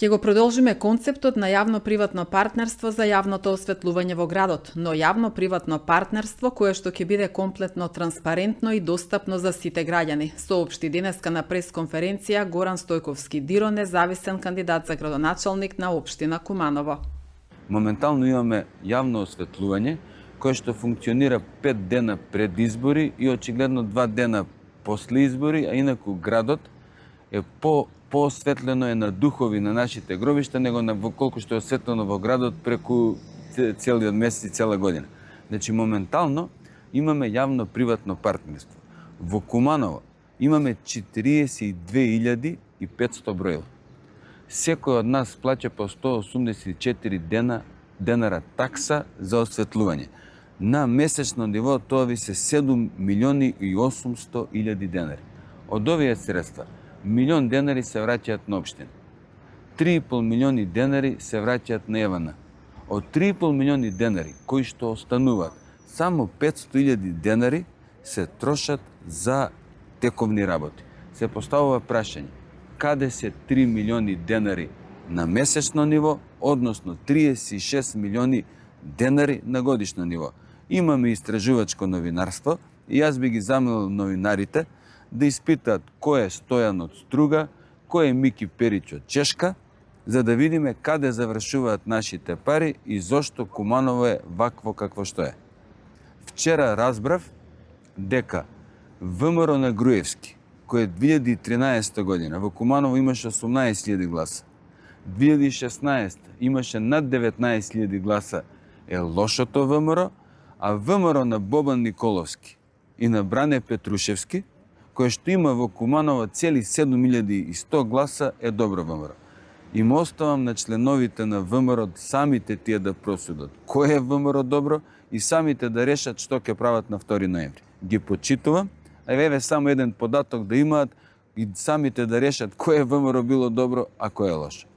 Ќе го продолжиме концептот на јавно-приватно партнерство за јавното осветлување во градот, но јавно-приватно партнерство кое што ќе биде комплетно транспарентно и достапно за сите граѓани, соопшти денеска на пресконференција Горан Стојковски Диро, независен кандидат за градоначалник на општина Куманово. Моментално имаме јавно осветлување кое што функционира 5 дена пред избори и очигледно 2 дена после избори, а инаку градот е поосветлено е на духови на нашите гробишта, него на колку што е осветлено во градот преку целиот месец и цела година. Значи, моментално имаме јавно-приватно партнерство. Во Куманово имаме 42.500 броила. Секој од нас плаќа по 184 денара такса за осветлување. На месечно ниво тоа ви се 7.800.000 денари. Од овие средства 1 милион денари се враќаат на општина. 3,5 милиони денари се враќаат на Евана. Од 3,5 милиони денари кои што остануваат, само 500.000 денари се трошат за тековни работи. Се поставува прашање: каде се 3 милиони денари на месечно ниво, односно 36 милиони денари на годишно ниво? Имаме истражувачко новинарство и јас би ги замолил новинарите да испитаат кој е Стојан од Струга, кој е Мики Перич од Чешка, за да видиме каде завршуваат нашите пари и зошто Куманово е вакво какво што е. Вчера разбрав дека ВМРО на Груевски, кој е 2013 година во Куманово имаше 18.000 гласа, 2016 имаше над 19.000 гласа, е лошото ВМРО, а ВМРО на Бобан Николовски и на Бране Петрушевски, кој што има во Куманово цели 7.100 гласа, е добро ВМРО. И му оставам на членовите на ВМРО самите тие да просудат кој е ВМРО добро и самите да решат што ќе прават на 2 ноември. Ги почитувам, а еве само еден податок да имаат и самите да решат кој е ВМРО било добро, а кој е лошо.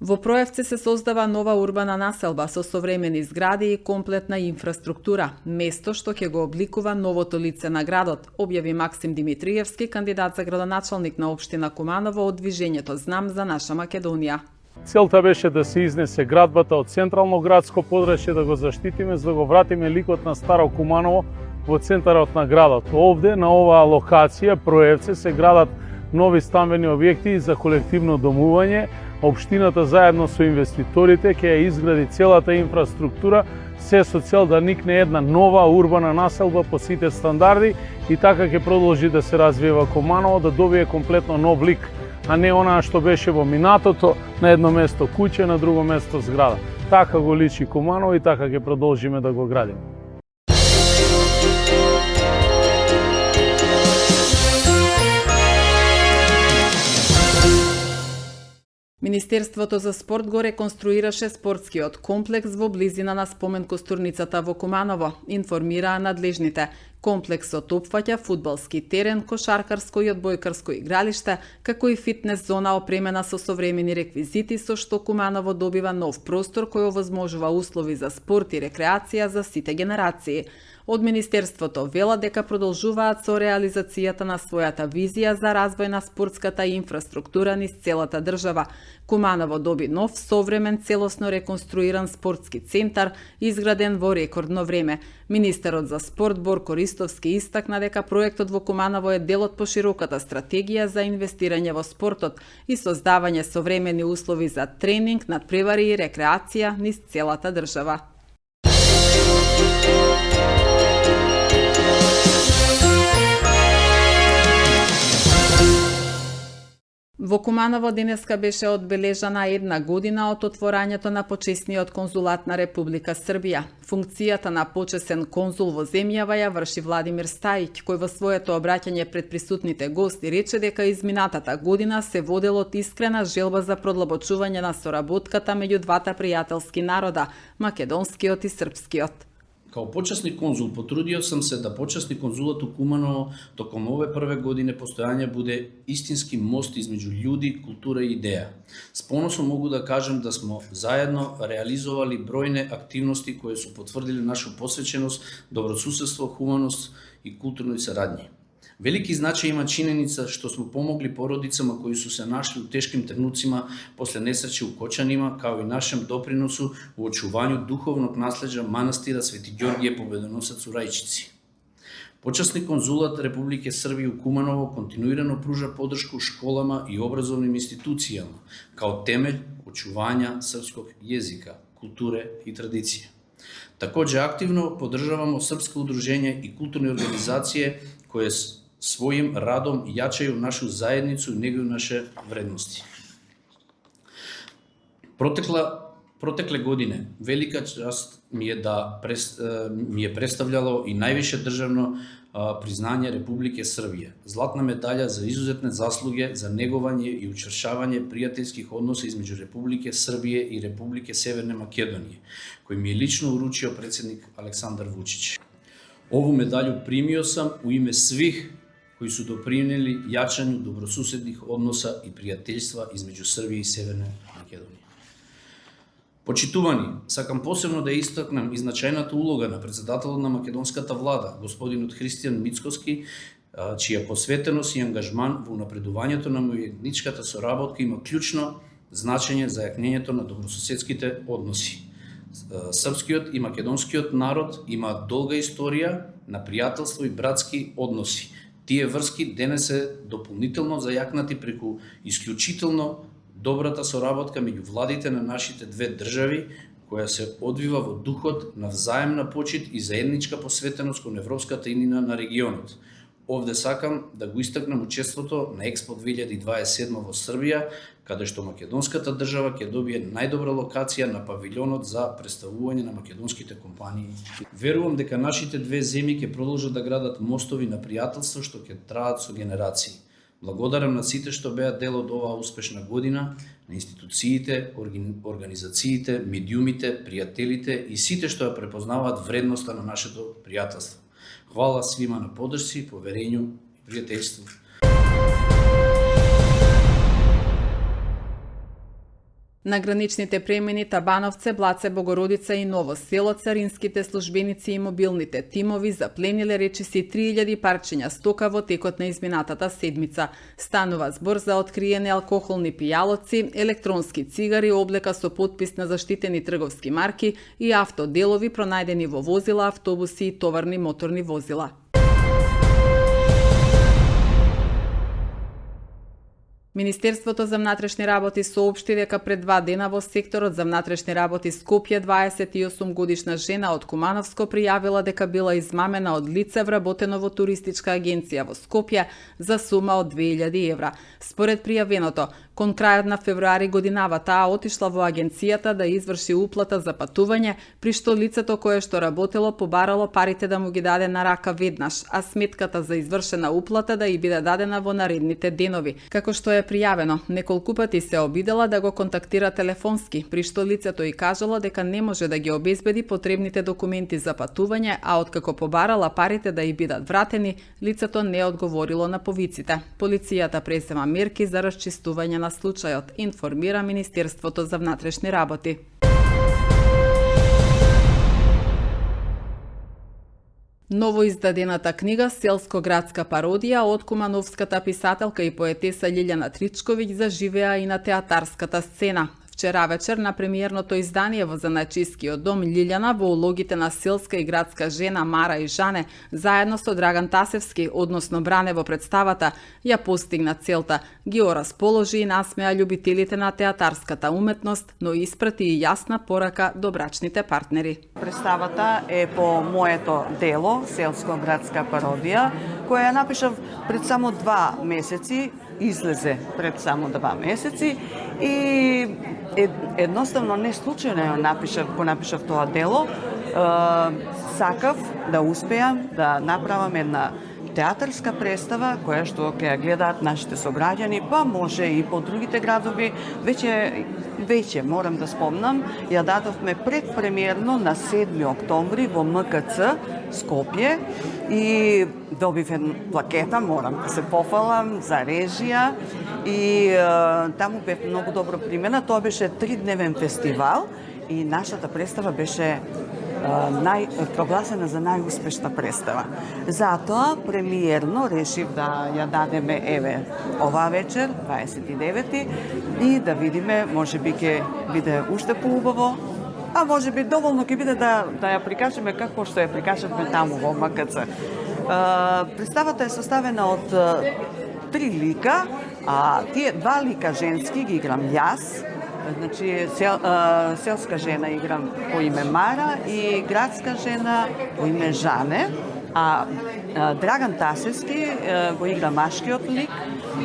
Во Проевци се создава нова урбана населба со современи згради и комплетна инфраструктура, место што ќе го обликува новото лице на градот, објави Максим Димитриевски, кандидат за градоначалник на општина Куманово од движењето Знам за наша Македонија. Целта беше да се изнесе градбата од централно градско подрачје, да го заштитиме, за да го вратиме ликот на Старо Куманово во центарот на градот. Овде, на оваа локација, Проевци, се градат нови стамбени објекти за колективно домување. Општината заедно со инвеститорите ќе ја изгради целата инфраструктура, се со цел да никне една нова урбана населба по сите стандарди и така ќе продолжи да се развива Куманово, да добие комплетно нов лик, а не онаа што беше во минатото, на едно место куќе, на друго место зграда. Така го личи Куманово и така ќе продолжиме да го градиме. Министерството за спорт го реконструираше спортскиот комплекс во близина на спомен костурницата во Куманово, информираа надлежните. Комплексот опфаќа фудбалски терен, кошаркарско и одбојкарско игралиште, како и фитнес зона опремена со современи реквизити, со што Куманово добива нов простор кој овозможува услови за спорт и рекреација за сите генерации. Од Министерството вела дека продолжуваат со реализацијата на својата визија за развој на спортската инфраструктура низ целата држава. Куманово доби нов, современ, целосно реконструиран спортски центар, изграден во рекордно време. Министерот за спорт Борко Ристовски истакна дека проектот во Куманово е дел од пошироката стратегија за инвестирање во спортот и создавање современи услови за тренинг, надпревари и рекреација низ целата држава. Во Куманово денеска беше одбележана 1 година од отворањето на почесниот конзулат на Република Србија. Функцијата на почесен конзул во земјава ја врши Владимир Стајќ, кој во своето обраќање пред присутните гости рече дека изминатата година се водело од искрена желба за продлабочување на соработката меѓу двата пријателски народа, македонскиот и српскиот. Као почасни конзул потрудио сам се да почасни конзулат у Куманово током ове прве години постојање буде истински мост измеѓу људи, култура и идеја. С поносом могу да кажем да смо заедно реализовали бројне активности кои су потврдили нашу посвеченост, добросуседство, хуманост и културни сарадњи. Велики значај има чиненица што смо помогли породицама кои су се нашли у тешким тренуцима после несреќи у Кочанима, као и нашем доприносу во очувању духовног наслеđа манастира Свети Ѓоргије Победоносец у Рајчици. Почасни конзулат Републике Србија у Куманово континуирано пружа подршка школама и образовним институцијама, као темелј очувања српског језика, културе и традиција. Такоđe активно поддржавамо српски удружења и културни организације кои својим радом јачају нашу заедницу и негују наше вредности. Протекле године велика част ми е представљало и највише државно признање Републике Србија, златна медаља за изузетне заслуги за негување и учвршавање пријателјских односи измеѓу Републике Србија и Републике Северна Македонија, кој ми е лично уручио претседник Александар Вучич. Ову медаљу примио сам у име свих кои су допринели јачању добросуседних односа и пријателјства измеѓу Србија и Северна Македонија. Почитувани, сакам посебно да истакнам и значајната улога на председателот на македонската влада, господинот Христијан Мицкоски, чија посветеност и ангажман во унапредувањето на меѓуетничката соработка има клучно значење за јакнењето на добрососедските односи. Српскиот и македонскиот народ имаат долга историја на пријателство и братски односи. Тие врски денес се дополнително зајакнати преку исклучително добрата соработка меѓу владите на нашите две држави, која се одвива во духот на взаемна почит и заедничка посветеност кон европската иднина на регионот. Овде сакам да го истакнам учеството на Експо 2027 во Србија, каде што македонската држава ќе добие најдобра локација на павилјонот за представување на македонските компании. Верувам дека нашите две земји ќе продолжат да градат мостови на пријателство што ќе траат со генерации. Благодарам на сите што беа дел од оваа успешна година, на институциите, организациите, медиумите, пријателите и сите што ја препознаваат вредноста на нашето пријателство. Хвала свима на поддршци, поверењу и пријателјство. На граничните премини Табановце, Блаце, Богородица и Ново село царинските службеници и мобилните тимови заплениле речиси 3000 парчиња стока во текот на изминатата седмица. Станува збор за откриени алкохолни пијалоци, електронски цигари, облека со потпис на заштитени трговски марки и автоделови пронајдени во возила, автобуси и товарни моторни возила. Министерството за внатрешни работи соопшти дека пред 2 дена во секторот за внатрешни работи Скопје 28 годишна жена од Кумановско пријавила дека била измамена од лице вработено во туристичка агенција во Скопје за сума од 2000 евра. Според пријавеното, кон крајот на февруари годинава таа отишла во агенцијата да изврши уплата за патување, при што лицето кое што работело побарало парите да му ги даде на рака веднаш, а сметката за извршена уплата да и биде дадена во наредните денови. Како што е пријавено, неколку пати се обидела да го контактира телефонски, при што лицето и кажало дека не може да ги обезбеди потребните документи за патување, а откако побарала парите да и бидат вратени, лицето не одговорило на повиците. Полицијата презема мерки за расчистување на случајот, информира Министерството за внатрешни работи. Новоиздадената книга «Селско-градска пародија» од кумановската писателка и поетеса Лиљана Тричковиќ заживеа и на театарската сцена. Вчера вечер на премиерното издание во Занајчискиот дом Лиљана во улогите на селска и градска жена Мара и Жане, заедно со Драган Тасевски, односно Бране во представата, ја постигна целта. Ги расположи и насмеа љубителите на театарската уметност, но испрати и јасна порака до брачните партнери. Представата е по моето дело, Селско-градска пародија, која ја напишав пред само 2 месеци, излезе пред само 2 месеци и едноставно не случајно го напишав тоа дело. Сакав да успеам да направам една театарска представа која што ќе ја гледаат нашите сограѓани, па може и по другите градови. Веќе морам да спомнам, ја дадовме предпремиерно на 7 октомври во МКЦ Скопје и добив една плакета, морам да се пофалам, за режија и таму бев многу добро примена. Тоа беше 3-дневен фестивал и нашата представа беше прогласена за најуспешна представа. Затоа премиерно решив да ја дадеме оваа вечер, 29-ти, и да видиме, може би ќе биде уште поубаво, а може би доволно ќе биде да ја прикажеме како што ја прикажавме таму во МКЦ. Представата е составена од 3 лика, а тие 2 лика женски ги играм јас. Значи, селска жена играм по име Мара и градска жена по име Жане, а Драган Тасевски го игра машкиот лик,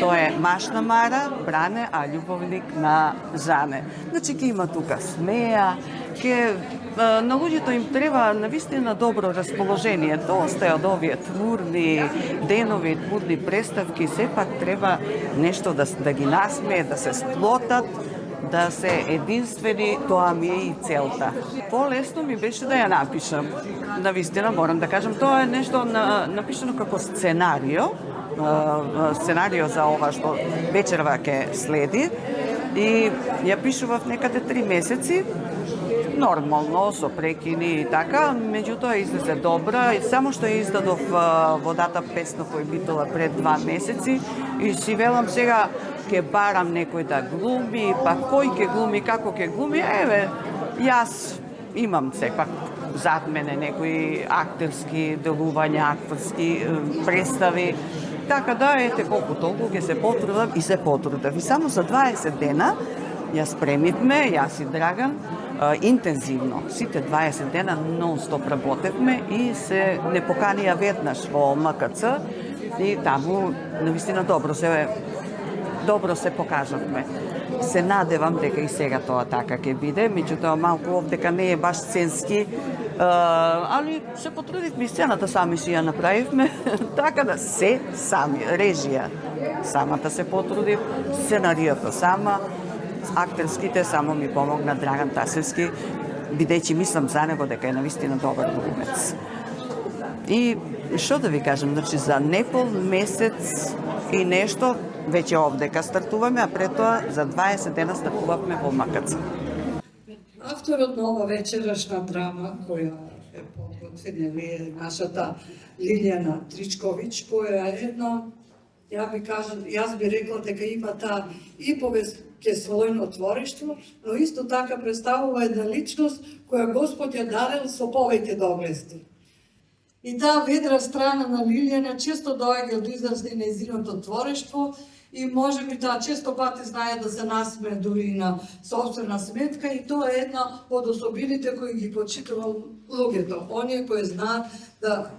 тоа е машна Мара, Бране, а љубовник на Жане. Значи, ќе има тука смеја, на луѓето им треба навистина добро расположение. Доста е од овие тмурни денови, тмурни представки, сепак треба нешто да ги насмее, да се сплотат, да се единствени, тоа ми е и целта. Полесно ми беше да ја напишам. Навистина, морам да кажам, тоа е нешто напишано како сценарио за ова што вечерва ќе следи, и ја пишував некаде 3 месеци, нормално, со прекини и така, меѓутоа излезе добра, и само што ја издадов Водата Песнов и битола пред 2 месеци, и си велам сега ќе барам некој да глуми, па кој ќе глуми, како ќе глуми, јас имам сепак зад мене некои актерски делувања, актерски представи, така да, колку толку ќе се потрудам и се потрудав. И само за 20 дена ја спремивме, јас и Драган, интензивно. Сите 20 дена нон-стоп работевме и се не поканија веднаш во МКЦ и таму навистина добро се покажавме. Се надевам дека и сега тоа така ќе биде, меѓутоа малку овдека не е баш сценски, али се потрудивме, сцената сами си ја направивме, така да се сами, режија самата се потрудив, сценаријата сама, актерските само ми помогна Драган Тасевски, бидејќи мислам за него дека е навистина добар глумец. И што да ви кажам, значи за непол месец и нешто веќе овдека стартуваме, а пред тоа за 20 дена стартувавме во МКЦ. Авторот на ова вечерашна драма, која е подготвена, е нашата Лилијана Тричковиќ, која е една, јас би рекла дека има таа и повеќеслојно творештво, но исто така представува една личност која Господ ја дарил со повеќе доблести. И таа ведра страна на Лилијана често доаѓа до израз нејзиното творештво и може би таа често пати знае да се насме дури на собствена сметка, и тоа е една од особините кои ги почитувам луѓето, оние кои знаат да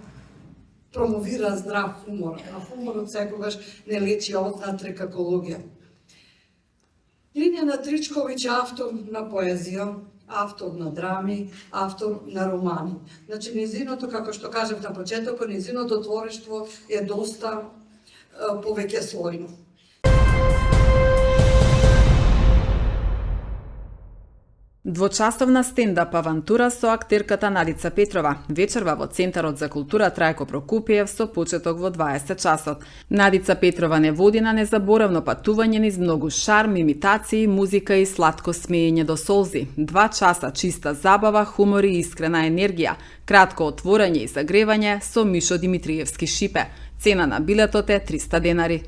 промовира здрав хумор, а хуморот секогаш не лечи однатре како луѓе. Лилијана Тричковиќ е автор на поезија, автор на драми, автор на романи. Значи, незиното, како што кажев на почетокот, незиното творештво е доста повеќеслојно. Двочасовна стендап авантура со актерката Надица Петрова. Вечерва во Центарот за култура Трајко Прокупиев со почеток во 20 часот. Надица Петрова не води на незаборавно патување низ многу шарм, имитации, музика и сладко смеење до солзи. 2 часа чиста забава, хумор и искрена енергија. Кратко отворање и загревање со Мишо Димитриевски Шипе. Цена на билетот е 300 денари.